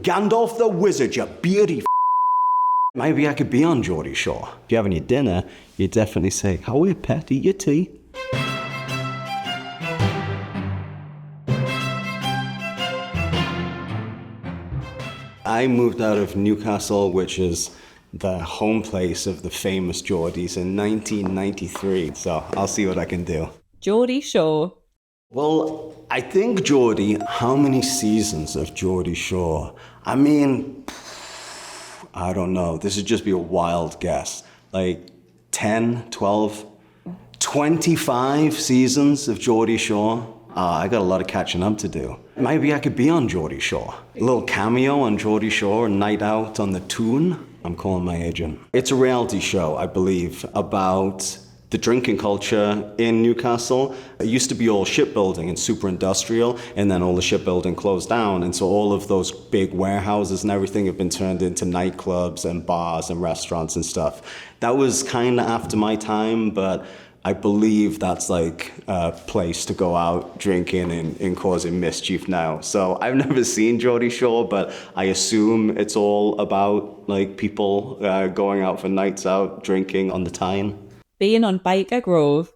Gandalf the Wizard, you beardy Maybe I could be on Geordie Shore. If you're having your dinner, you definitely say, "How are you, pet? Eat your tea." I moved out of Newcastle, which is the home place of the famous Geordies, in 1993. So I'll see what I can do. Geordie Shore. Well, I think Geordie, how many seasons of Geordie Shore? I mean, I don't know. This would just be a wild guess. Like 10, 12, 25 seasons of Geordie Shore. I got a lot of catching up to do. Maybe I could be on Geordie Shore. A little cameo on Geordie Shore, a night out on the Tyne. I'm calling my agent. It's a reality show, I believe, about the drinking culture in Newcastle. It used to be all shipbuilding and super industrial, and then all the shipbuilding closed down. And so all of those big warehouses and everything have been turned into nightclubs and bars and restaurants and stuff. That was kind of after my time, but I believe that's like a place to go out drinking and causing mischief now. So I've never seen Geordie Shore, but I assume it's all about like people going out for nights out, drinking on the Tyne. Being on Biker Grove.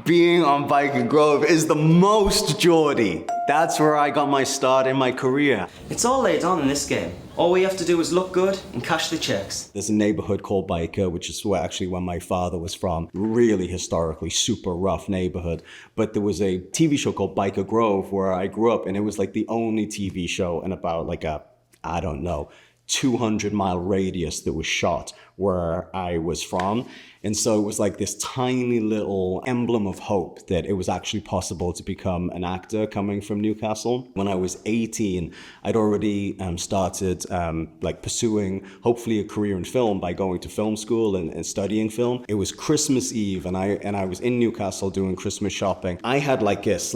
Being on Biker Grove is the most Geordie. That's where I got my start in my career. It's all laid on in this game. All we have to do is look good and cash the checks. There's a neighborhood called Biker, which is where my father was from. Really historically super rough neighborhood. But there was a TV show called Biker Grove where I grew up, and it was like the only TV show in about like a, 200-mile radius that was shot where I was from. And so it was like this tiny little emblem of hope that it was actually possible to become an actor coming from Newcastle. When I was 18, I'd already started pursuing hopefully a career in film by going to film school and studying film. It was Christmas Eve, and I was in Newcastle doing Christmas shopping. I had like this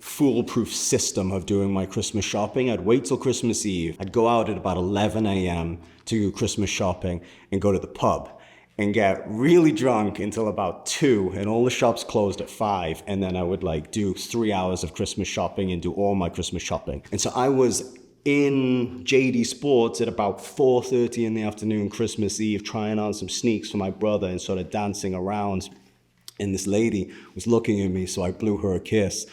foolproof system of doing my Christmas shopping. I'd wait till Christmas Eve. I'd go out at about 11 a.m. to do Christmas shopping and go to the pub and get really drunk until about 2, and all the shops closed at 5, and then I would do 3 hours of Christmas shopping and do all my Christmas shopping. And so I was in JD Sports at about 4:30 in the afternoon Christmas Eve, trying on some sneaks for my brother and sort of dancing around. And this lady was looking at me, so I blew her a kiss,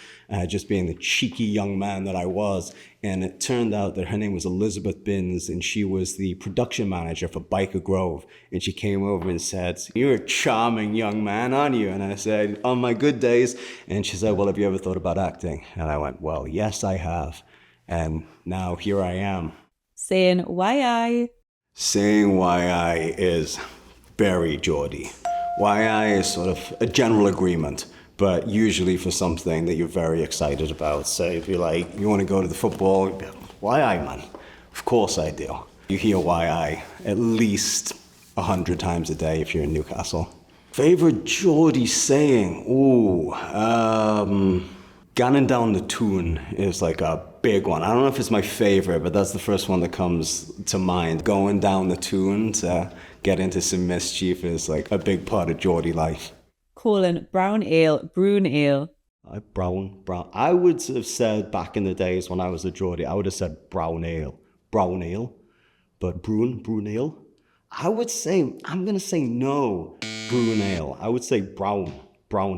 just being the cheeky young man that I was. And it turned out that her name was Elizabeth Binns, and she was the production manager for Biker Grove. And she came over and said, "You're a charming young man, aren't you?" And I said, "On my good days." And she said, "Well, have you ever thought about acting?" And I went, "Well, yes, I have." And now here I am. Saying why I. Saying why I is very Geordie. Why I is sort of a general agreement, but usually for something that you're very excited about. So if you're like, you want to go to the football, you'd be like, "Why I, man?" Of course I do. You hear why I at least 100 times a day if you're in Newcastle. Favorite Geordie saying? Ganning down the Tyne is like a big one. I don't know if it's my favorite, but that's the first one that comes to mind. Going down the Tyne to get into some mischief is like a big part of Geordie life. Calling brown ale, brune ale. Brown. I would have said back in the days when I was a Geordie, I would have said brown ale, but brune ale. I'm gonna say no, brune ale. I would say brown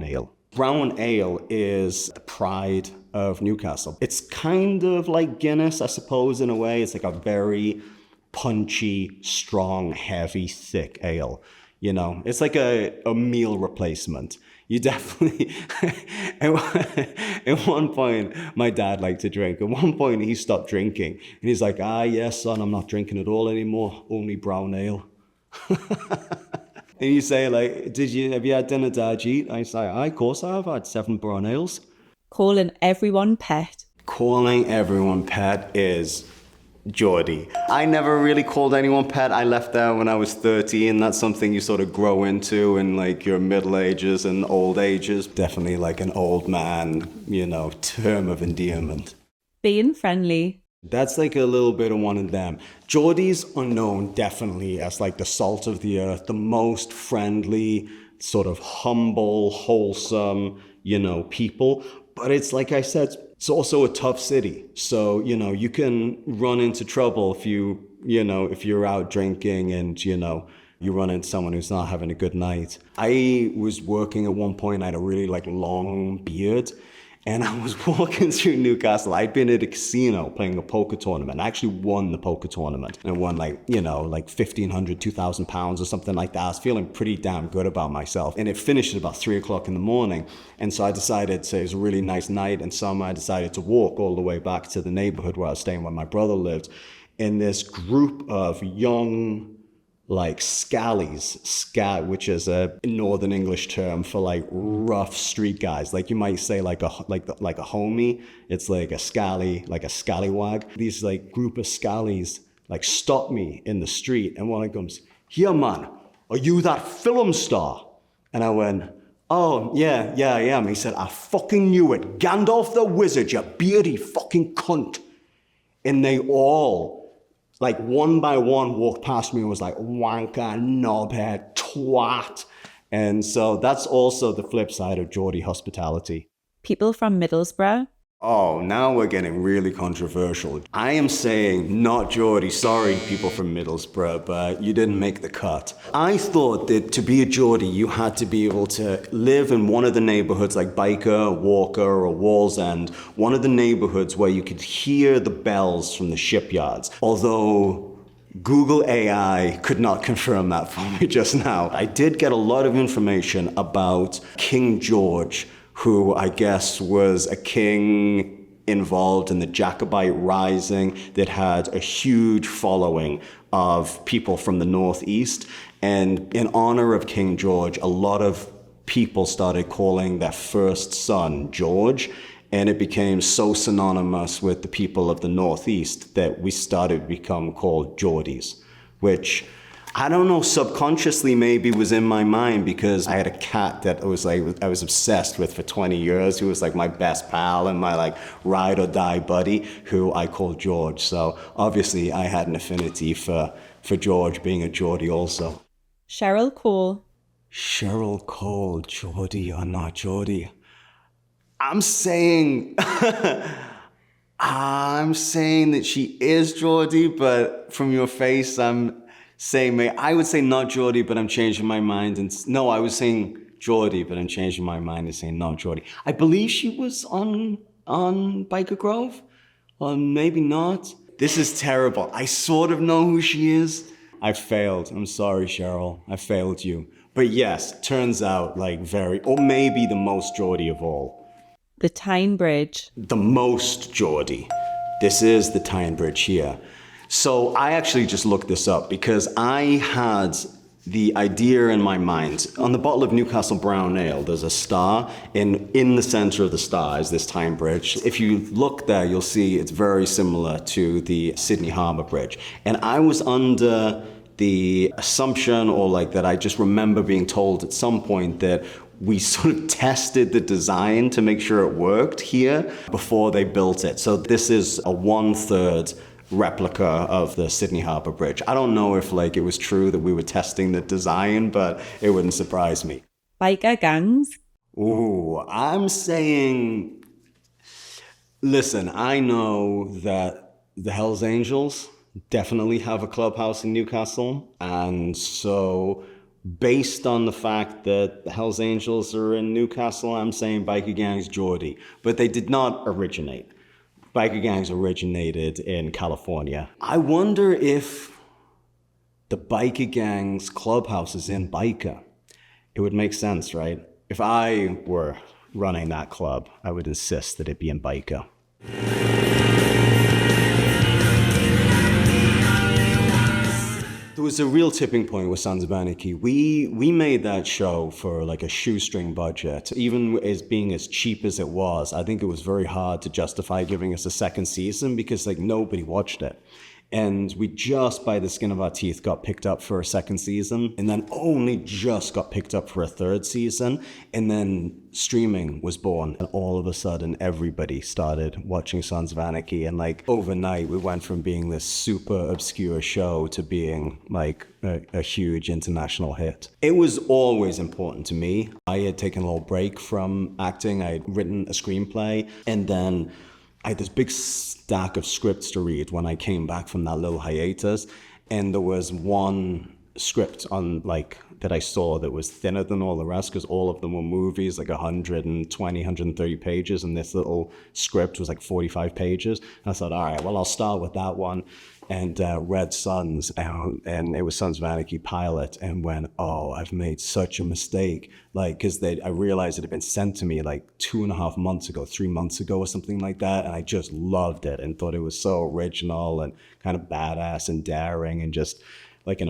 ale. Brown ale is the pride of Newcastle. It's kind of like Guinness, I suppose, in a way. It's like a very punchy, strong, heavy, thick ale. You know, it's like a meal replacement. You definitely, at one point, my dad liked to drink. At one point, he stopped drinking. And he's like, yes, son, I'm not drinking at all anymore. Only brown ale. And you say, have you had dinner, Dad? I say, of course I have. I had 7 brown ales. Calling everyone pet. Calling everyone pet is Geordie. I never really called anyone pet. I left there when I was 13. That's something you sort of grow into in your middle ages and old ages. Definitely like an old man, term of endearment. Being friendly. That's like a little bit of one of them. Geordies are known definitely as the salt of the earth, the most friendly, sort of humble, wholesome, people. But it's like I said It's also a tough city. So, you can run into trouble if if you're out drinking and, you run into someone who's not having a good night. I was working at one point, I had a really long beard. And I was walking through Newcastle. I'd been at a casino playing a poker tournament. I actually won the poker tournament and won £1,500, £2,000 or something like that. I was feeling pretty damn good about myself. And it finished at about 3 o'clock in the morning. And so I decided it was a really nice night. And I decided to walk all the way back to the neighborhood where I was staying, where my brother lived. And this group of young scallies, which is a Northern English term for rough street guys. You might say like a homie. It's like a scally, like a scallywag. These group of scallies stop me in the street, and one of them goes, "Here, man, are you that film star?" And I went, "Oh, yeah, I am." He said, "I fucking knew it. Gandalf the Wizard, you beardy fucking cunt." And they all, one by one, walked past me and was "Wanker, knobhead, twat." And so that's also the flip side of Geordie hospitality. People from Middlesbrough. Oh, now we're getting really controversial. I am saying not Geordie. Sorry, people from Middlesbrough, but you didn't make the cut. I thought that to be a Geordie, you had to be able to live in one of the neighborhoods like Byker, Walker, or Wallsend, one of the neighborhoods where you could hear the bells from the shipyards. Although Google AI could not confirm that for me just now. I did get a lot of information about King George, who I guess was a king involved in the Jacobite Rising that had a huge following of people from the Northeast. And in honor of King George, a lot of people started calling their first son George. And it became so synonymous with the people of the Northeast that we started to become called Geordies, which I don't know, subconsciously maybe was in my mind because I had a cat that I was obsessed with for 20 years, who was my best pal and my ride or die buddy, who I called George. So obviously I had an affinity for George, being a Geordie also. Cheryl Cole. Cheryl Cole, Geordie or not Geordie? I'm saying that she is Geordie, but from your face, I'm saying, I would say not Geordie, but I'm changing my mind. No, I was saying Geordie, but I'm changing my mind and saying not Geordie. I believe she was on Byker Grove, or maybe not. This is terrible. I sort of know who she is. I failed. I'm sorry, Cheryl. I failed you. But yes, turns out or maybe the most Geordie of all. The Tyne Bridge. The most Geordie. This is the Tyne Bridge here. So I actually just looked this up because I had the idea in my mind. On the bottle of Newcastle Brown Ale, there's a star, and in the center of the star is this Tyne Bridge. If you look there, you'll see it's very similar to the Sydney Harbour Bridge. And I was under the assumption, or that I just remember being told at some point that we sort of tested the design to make sure it worked here before they built it. So this is a 1/3 replica of the Sydney Harbour Bridge. I don't know if it was true that we were testing the design, but it wouldn't surprise me. Biker gangs. Ooh, I'm saying, listen, I know that the Hells Angels definitely have a clubhouse in Newcastle, and so based on the fact that the Hells Angels are in Newcastle, I'm saying biker gangs Geordie, but they did not originate. Biker gangs originated in California. I wonder if the biker gangs clubhouse is in Byker. It would make sense, right? If I were running that club, I would insist that it be in Byker. There was a real tipping point with Sons of Anarchy. We made that show for a shoestring budget. Even as being as cheap as it was, I think it was very hard to justify giving us a second season because nobody watched it. And we just, by the skin of our teeth, got picked up for a second season, and then only just got picked up for a third season. And then streaming was born. And all of a sudden, everybody started watching Sons of Anarchy. And overnight, we went from being this super obscure show to being a huge international hit. It was always important to me. I had taken a little break from acting. I had written a screenplay, and then I had this big stack of scripts to read when I came back from that little hiatus. And there was one script on like that I saw that was thinner than all the rest because all of them were movies, like 120, 130 pages. And this little script was like 45 pages. And I thought, all right, well, I'll start with that one. And read Sons, and it was Sons of Anarchy pilot, and went, oh, I've made such a mistake. Like, because I realized it had been sent to me like 2.5 months ago, 3 months ago or something like that. And I just loved it and thought it was so original and kind of badass and daring and just like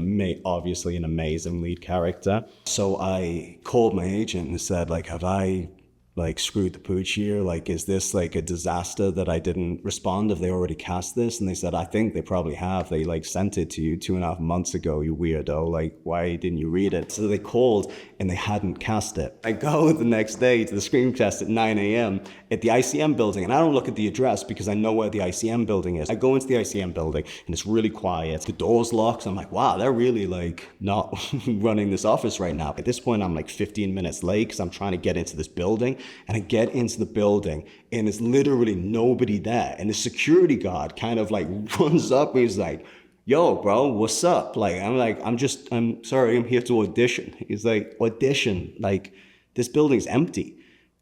obviously an amazing lead character. So I called my agent and said, like, have I like screwed the pooch here? Like, is this like a disaster that I didn't respond? Have they already cast this? And they said, I think they probably have. They like sent it to you 2.5 months ago, you weirdo. Like, why didn't you read it? So they called and they hadn't cast it. I go the next day to the screen test at 9 a.m. at the ICM building, and I don't look at the address because I know where the ICM building is. I go into the ICM building and it's really quiet. The door's locked. So I'm like, wow, they're really like not running this office right now. At this point, I'm like 15 minutes late because I'm trying to get into this building. And I get into the building and there's literally nobody there. And the security guard kind of like runs up and he's like, yo, bro, what's up? Like, I'm sorry, I'm here to audition. He's like, audition? Like, this building's empty.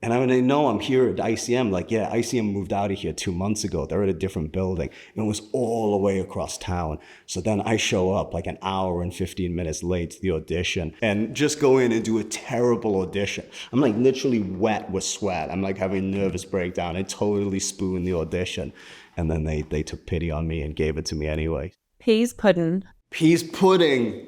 And I mean, no, I'm here at ICM. Like, yeah, ICM moved out of here 2 months ago. They're at a different building. And it was all the way across town. So then I show up like an hour and 15 minutes late to the audition and just go in and do a terrible audition. I'm like literally wet with sweat. I'm like having a nervous breakdown. I totally spooned the audition. And then they took pity on me and gave it to me anyway. Peas pudding. Peas pudding.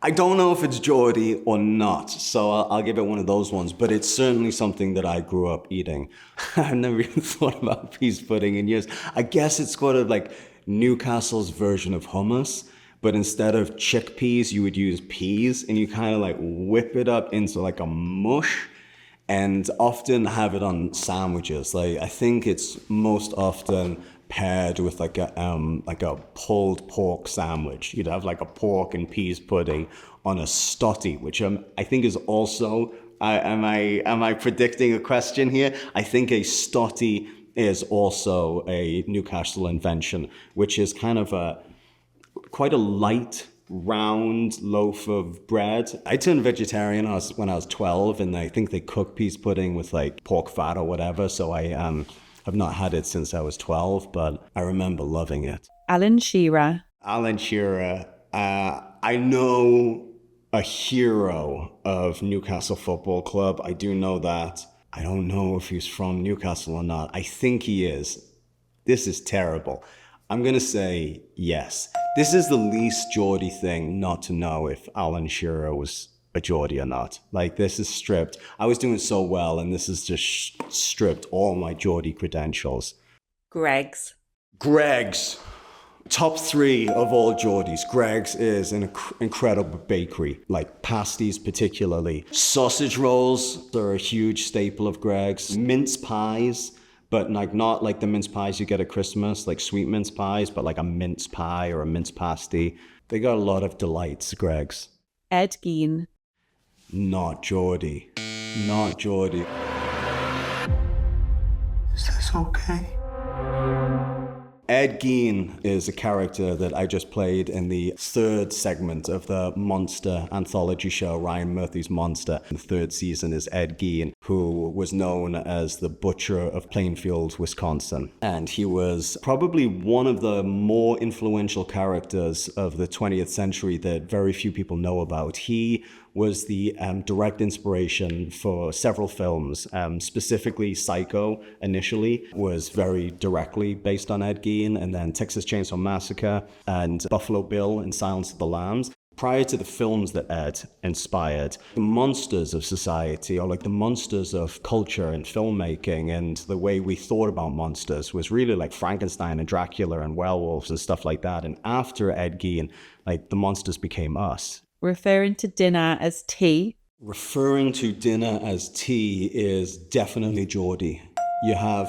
I don't know if it's Geordie or not, so I'll give it one of those ones, but it's certainly something that I grew up eating. I've never even thought about peas pudding in years. I guess it's sort of like Newcastle's version of hummus, but instead of chickpeas, you would use peas, and you kind of like whip it up into like a mush, and often have it on sandwiches. Like, I think it's most often paired with like a pulled pork sandwich. You'd have like a pork and peas pudding on a stotty, which I think is also, am I predicting a question here? I think a stotty is also a Newcastle invention, which is kind of quite a light, round loaf of bread. I turned vegetarian when I was 12, and I think they cook peas pudding with like pork fat or whatever. So I've not had it since I was 12, but I remember loving it. Alan Shearer. Alan Shearer, I know a hero of Newcastle Football Club. I do know that. I don't know if he's from Newcastle or not. I think he is. This is terrible. I'm going to say yes. This is the least Geordie thing not to know if Alan Shearer was a Geordie or not. Like, this is stripped. I was doing so well, and this is just stripped all my Geordie credentials. Greg's. Greg's. Top 3 of all Geordies. Greg's is an incredible bakery, like pasties particularly. Sausage rolls are a huge staple of Greg's. Mince pies, but like not like the mince pies you get at Christmas, like sweet mince pies, but like a mince pie or a mince pasty. They got a lot of delights, Greg's. Ed Gein. Not Geordie. Not Geordie. Is this okay? Ed Gein is a character that I just played in the 3rd segment of the Monster anthology show, Ryan Murphy's Monster. The 3rd season is Ed Gein, who was known as the Butcher of Plainfield, Wisconsin. And he was probably one of the more influential characters of the 20th century that very few people know about. He was the direct inspiration for several films, specifically Psycho initially was very directly based on Ed Gein, and then Texas Chainsaw Massacre and Buffalo Bill and Silence of the Lambs. Prior to the films that Ed inspired, the monsters of society, or like the monsters of culture and filmmaking and the way we thought about monsters, was really like Frankenstein and Dracula and werewolves and stuff like that. And after Ed Gein, like the monsters became us. Referring to dinner as tea. Referring to dinner as tea is definitely Geordie. You have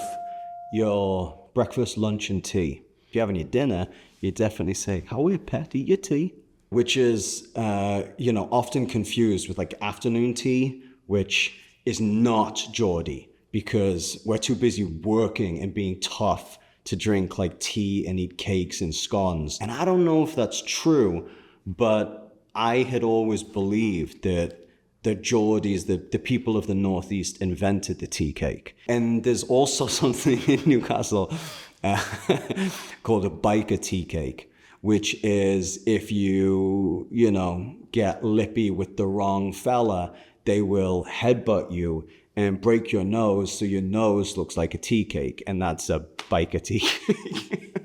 your breakfast, lunch, and tea. If you're having your dinner, you definitely say, "How are you, Patty? Your tea?" Which is, often confused with like afternoon tea, which is not Geordie. because we're too busy working and being tough to drink like tea and eat cakes and scones. And I don't know if that's true, but I had always believed that the Geordies, the people of the Northeast, invented the tea cake. And there's also something in Newcastle called a biker tea cake, which is if you get lippy with the wrong fella, they will headbutt you and break your nose so your nose looks like a tea cake. And that's a biker tea cake.